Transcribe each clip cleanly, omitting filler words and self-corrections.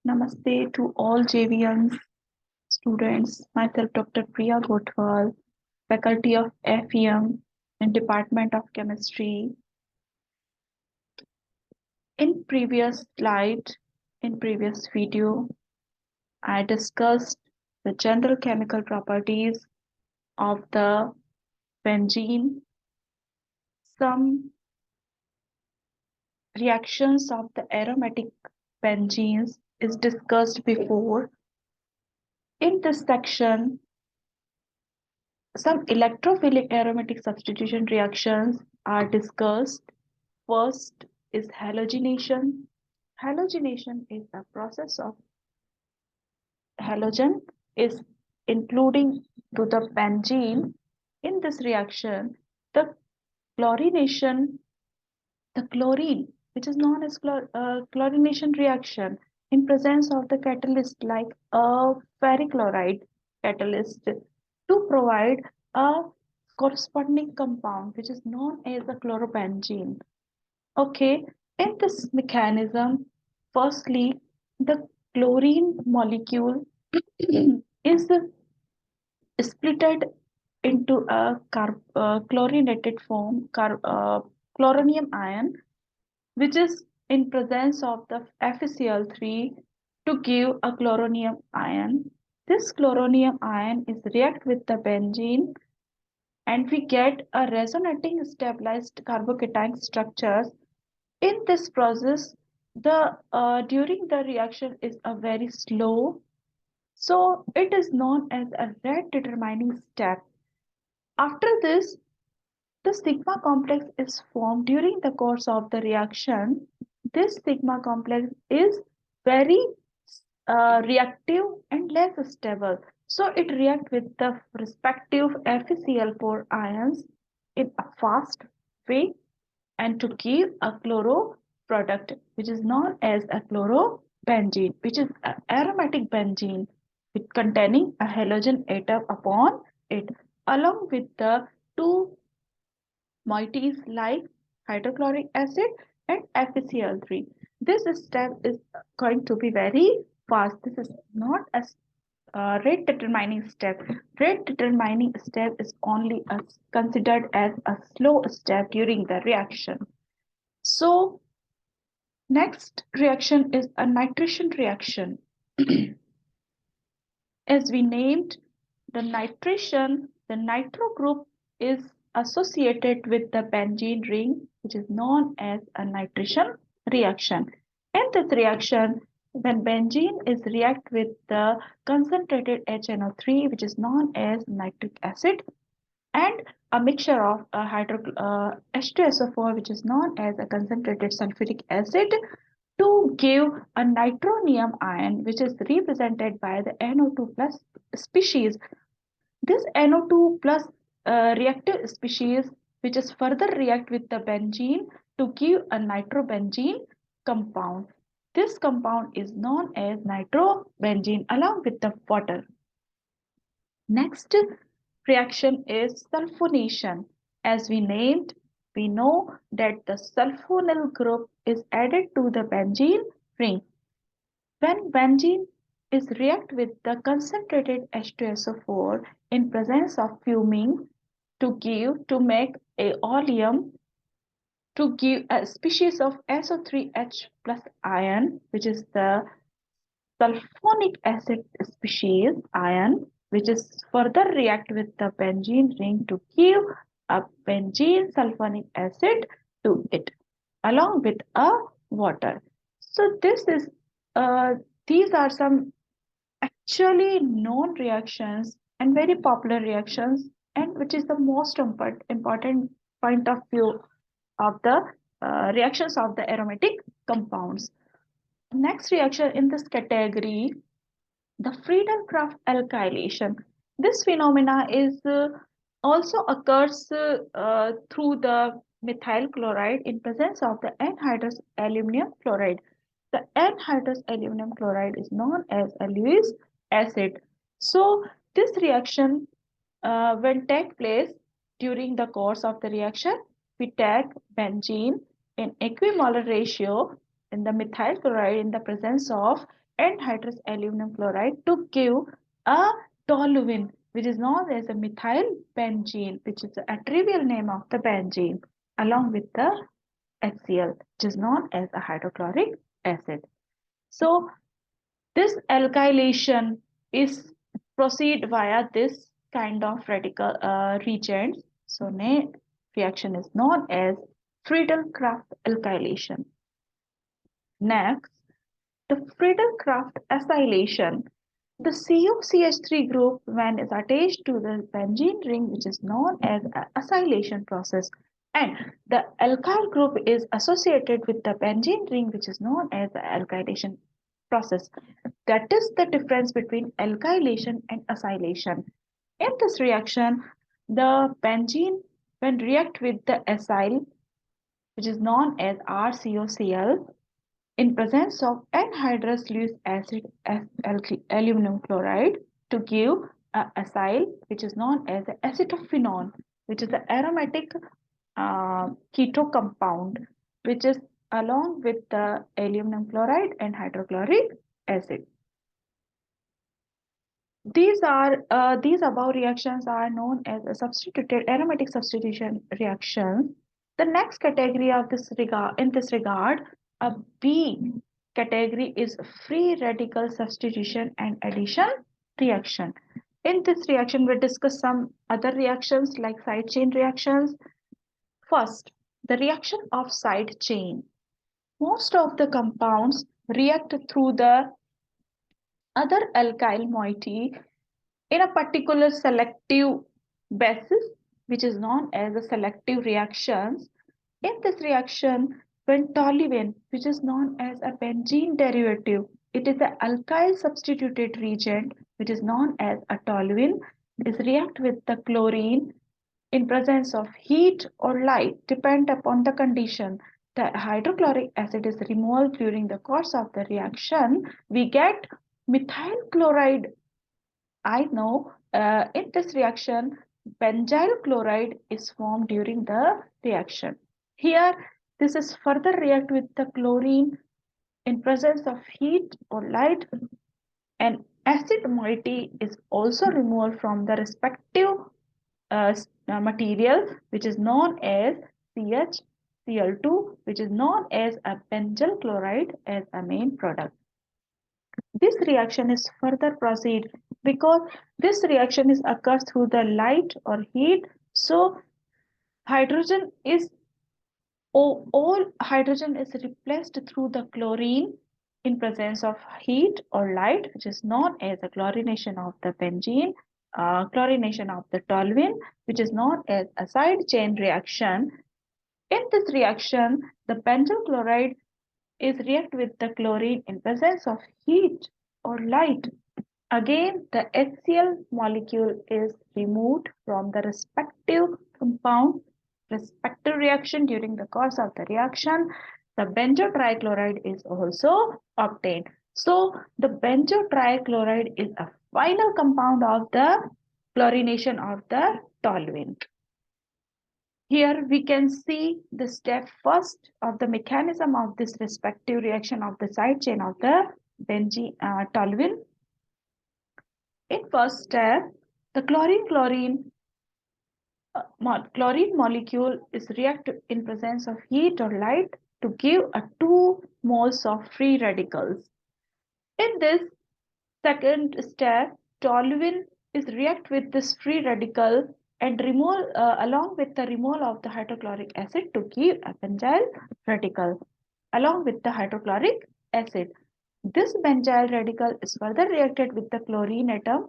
Namaste to all JVM students. Myself, Dr. Priya, Faculty of FEM in Department of Chemistry. In previous slide, in previous video, I discussed the general chemical properties of the benzene, some reactions of the aromatic benzenes is discussed before. In this section, some electrophilic aromatic substitution reactions are discussed. First is halogenation. Halogenation is a process of halogen is including to the benzene. In this reaction, the chlorination, the chlorine, which is known as chlorination reaction, in presence of the catalyst like a ferrichloride catalyst to provide a corresponding compound which is known as the chlorobenzene. Okay, in this mechanism, firstly, the chlorine molecule is splitted into a chlorinated form, chloronium ion, which is in presence of the FeCl3 to give a chloronium ion. This chloronium ion is react with the benzene and we get a resonating stabilized carbocation structures. In this process, the during the reaction is a very slow, so it is known as a rate determining step. After this, the sigma complex is formed during the course of the reaction. This sigma complex is very reactive and less stable. So it reacts with the respective FeCl4 ions in a fast way and to give a chloro product which is known as a chlorobenzene, which is an aromatic benzene with containing a halogen atom upon it along with the two moieties like hydrochloric acid and FeCl3. This step is going to be very fast. This is not a rate determining step. Rate determining step is only considered as a slow step during the reaction. So next reaction is a nitration reaction. As we named the nitration, the nitro group is associated with the benzene ring, which is known as a nitration reaction. In this reaction, when benzene is react with the concentrated HNO3, which is known as nitric acid, and a mixture of H2SO4, which is known as a concentrated sulfuric acid, to give a nitronium ion, which is represented by the NO2 plus species. This NO2 plus reactive species, which is further react with the benzene to give a nitrobenzene compound. This compound is known as nitrobenzene along with the water. Next reaction is sulfonation. As we named, we know that the sulfonyl group is added to the benzene ring. When benzene is react with the concentrated H2SO4 in presence of fuming to make a oleum to give a species of SO3H plus ion, which is the sulfonic acid species ion, which is further react with the benzene ring to give a benzene sulfonic acid to it along with a water. So these are some actually known reactions and very popular reactions, and which is the most important point of view of the reactions of the aromatic compounds. Next reaction in this category, the Friedelcraft alkylation. This phenomena is also occurs through the methyl chloride in presence of the anhydrous aluminum chloride. The anhydrous aluminum chloride is known as a Lewis acid. So this reaction will take place during the course of the reaction. We take benzene in equimolar ratio in the methyl chloride in the presence of anhydrous aluminum chloride to give a toluene, which is known as a methyl benzene, which is a trivial name of the benzene, along with the HCl, which is known as a hydrochloric acid. So this alkylation is proceed via this kind of radical reagents. So reaction is known as Friedelcraft alkylation. Next, the Friedelcraft acylation. The COCH3 group, when is attached to the benzene ring, which is known as an acylation process, and the alkyl group is associated with the benzene ring, which is known as the alkylation process. That is the difference between alkylation and acylation. In this reaction, the benzene, when react with the acyl, which is known as RCOCl, in presence of anhydrous Lewis acid aluminum chloride to give acyl, which is known as acetophenone, which is the aromatic keto compound, which is along with the aluminum chloride and hydrochloric acid. These above reactions are known as a substituted aromatic substitution reactions. The next category of this regard, a B category is free radical substitution and addition reaction. In this reaction, we discuss some other reactions like side chain reactions. First, the reaction of side chain. Most of the compounds react through the other alkyl moiety in a particular selective basis, which is known as the selective reactions. In this reaction, when toluene, which is known as a benzene derivative, it is an alkyl substituted reagent, which is known as a toluene, is react with the chlorine in presence of heat or light, depend upon the condition. The hydrochloric acid is removed during the course of the reaction. We get methyl chloride. I know in this reaction, benzyl chloride is formed during the reaction. Here, this is further react with the chlorine in presence of heat or light, and acid moiety is also removed from the respective material, which is known as CHCl2, which is known as a benzyl chloride as a main product. This reaction is further proceed because this reaction is occurs through the light or heat. So hydrogen is all hydrogen is replaced through the chlorine in presence of heat or light, which is known as a chlorination of the benzene, chlorination of the toluene, which is known as a side chain reaction. In this reaction, the benzyl chloride is react with the chlorine in presence of heat or light. Again, the HCl molecule is removed from the respective compound, respective reaction. During the course of the reaction, the benzo trichloride is also obtained. So, the benzo trichloride is a final compound of the chlorination of the toluene. Here we can see the step first of the mechanism of this respective reaction of the side chain of the benzene toluene. In first step, the chlorine molecule is reacted in presence of heat or light to give a 2 moles of free radicals. In this second step, toluene is react with this free radical and remove along with the removal of the hydrochloric acid to give a benzyl radical along with the hydrochloric acid. This benzyl radical is further reacted with the chlorine atom,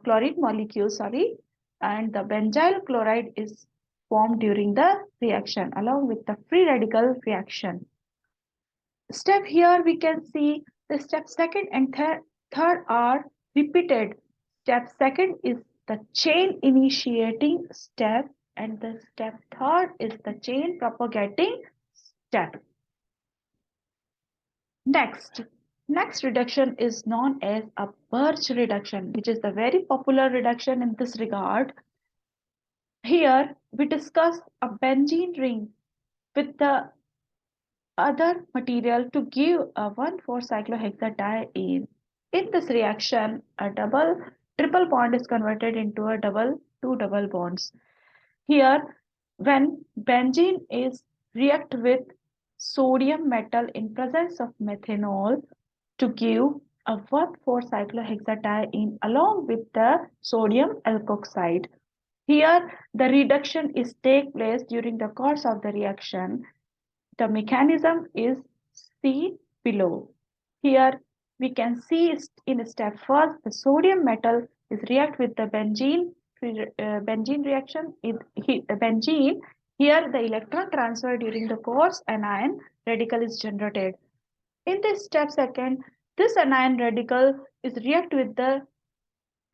chlorine molecule, and the benzyl chloride is formed during the reaction along with the free radical reaction. Step here we can see the step second and third are repeated. Step second is the chain initiating step and the step third is the chain propagating step. Next reduction is known as a Birch reduction, which is the very popular reduction in this regard. Here we discuss a benzene ring with the other material to give a 1,4-cyclohexadiene. In this reaction, a triple bond is converted into a two double bonds. Here, when benzene is react with sodium metal in presence of methanol to give a 1,4-cyclohexadiene along with the sodium alkoxide. Here, the reduction is take place during the course of the reaction. The mechanism is seen below. Here we can see in step first the sodium metal is react with the benzene reaction in benzene. Here the electron transfer during the course anion radical is generated. In this step second, this anion radical is react with the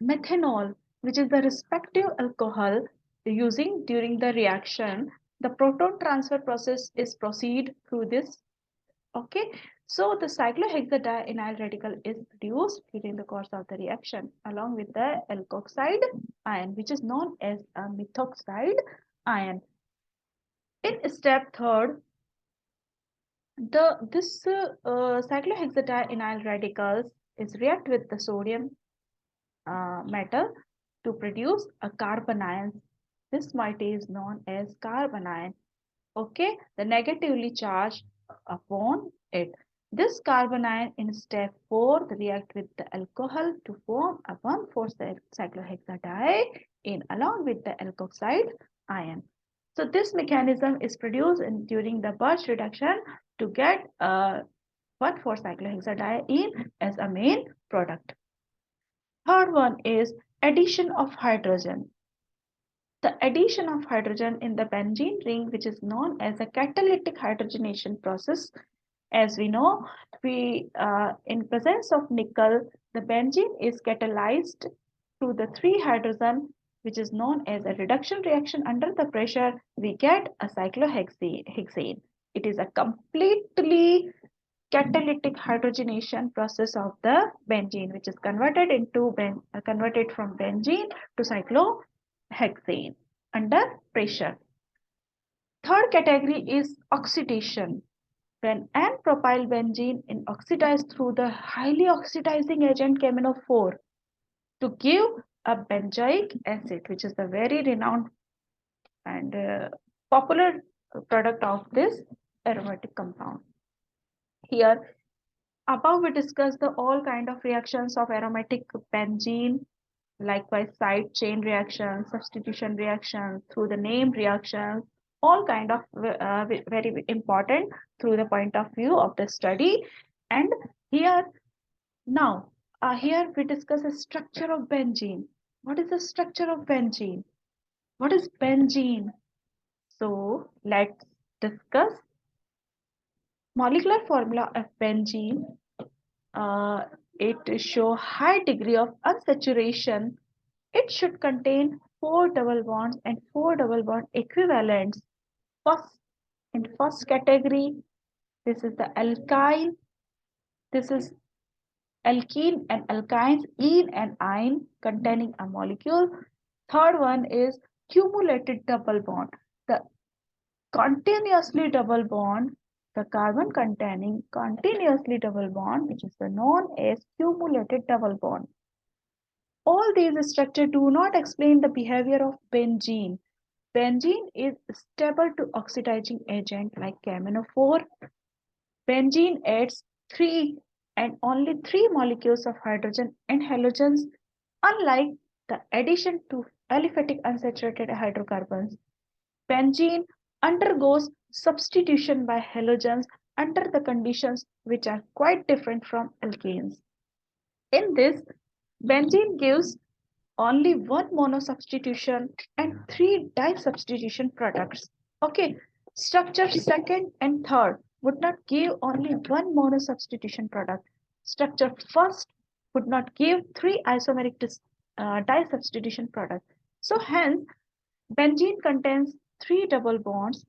methanol, which is the respective alcohol using during the reaction. The proton transfer process is proceed through this. Okay, so the cyclohexadienyl radical is produced during the course of the reaction along with the alkoxide ion, which is known as a methoxide ion. In step third, this cyclohexadienyl radicals is react with the sodium metal to produce a carbon ion. This moiety is known as carbon ion. Okay, the negatively charged upon it. This carbon ion in step 4 react with the alcohol to form a 1,4-cyclohexadiene along with the alkoxide ion. So this mechanism is produced during the Birch reduction to get a 1,4-cyclohexadiene as a main product. Third one is addition of hydrogen. The addition of hydrogen in the benzene ring, which is known as a catalytic hydrogenation process. As we know, in presence of nickel, the benzene is catalyzed through the 3 hydrogen, which is known as a reduction reaction under the pressure. We get a cyclohexane. It is a completely catalytic hydrogenation process of the benzene, which is converted from benzene to cyclohexane under pressure. Third category is oxidation. When N-propyl benzene is oxidized through the highly oxidizing agent KMnO4 to give a benzoic acid, which is the very renowned and popular product of this aromatic compound. Here, above we discussed the all kind of reactions of aromatic benzene, likewise side chain reactions, substitution reactions, through the name reactions, all kind of very important through the point of view of the study. And here now, here we discuss the structure of benzene. What is the structure of benzene? What is benzene? So let's discuss molecular formula of benzene. It show high degree of unsaturation. It should contain 4 double bonds and 4 double bond equivalents. In first category, this is the alkyl. This is alkene and alkynes, ene and ine containing a molecule. Third one is cumulated double bond. The continuously double bond, the carbon containing continuously double bond, which is known as cumulated double bond. All these structures do not explain the behavior of benzene. Benzene is stable to oxidizing agent like KMnO4. Benzene adds 3 and only 3 molecules of hydrogen and halogens, unlike the addition to aliphatic unsaturated hydrocarbons. Benzene undergoes substitution by halogens under the conditions which are quite different from alkanes. In this, benzene gives only 1 mono substitution and 3 disubstitution products. Okay, structure second and third would not give only 1 mono substitution product. Structure first would not give 3 isomeric disubstitution products. So hence, benzene contains 3 double bonds,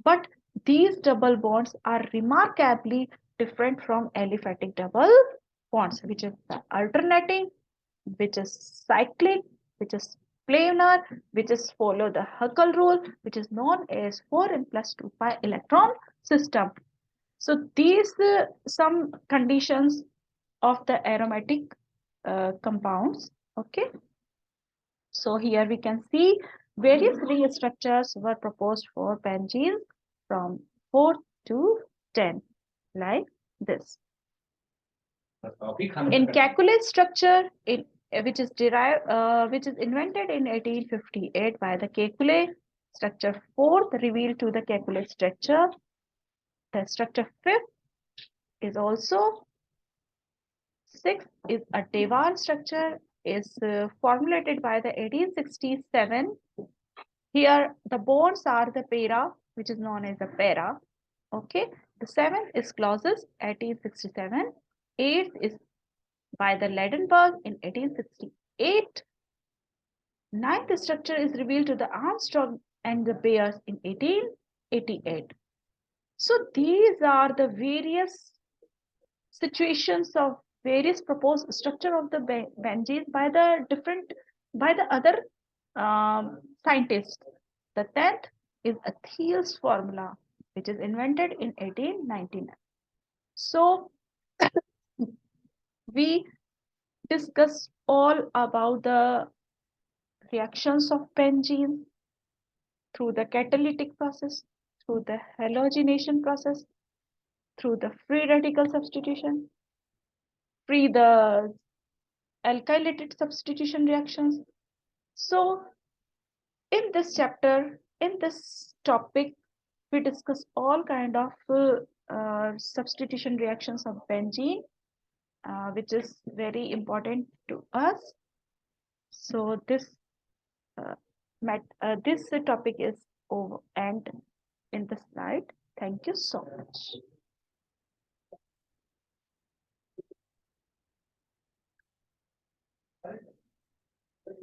but these double bonds are remarkably different from aliphatic double bonds, which is the alternating, which is cyclic, which is planar, which is follow the Huckel rule, which is known as 4n plus 2 pi electron system. So these some conditions of the aromatic compounds. Okay. So here we can see various ring structures were proposed for benzenes from 4 to 10, like this. In calculate structure, which is invented in 1858 by the calculate, structure 4th revealed to the calculate structure. The structure 5th is also 6th is a Devan structure, is formulated by the 1867. Here the bonds are the para, which is known as the para. Okay, the 7th is clauses 1867. 8th is by the Ledenberg in 1868. 9th structure is revealed to the Armstrong and the Bears in 1888. So these are the various situations of various proposed structure of the benzenes by the other scientists. The 10th is a Thiel's formula, which is invented in 1899. So we discussed all about the reactions of benzene through the catalytic process, through the halogenation process, through the free radical substitution, the alkylated substitution reactions. So in this chapter, in this topic, we discuss all kind of substitution reactions of benzene, which is very important to us. So uh, this topic is over and in the slide. Thank you so much.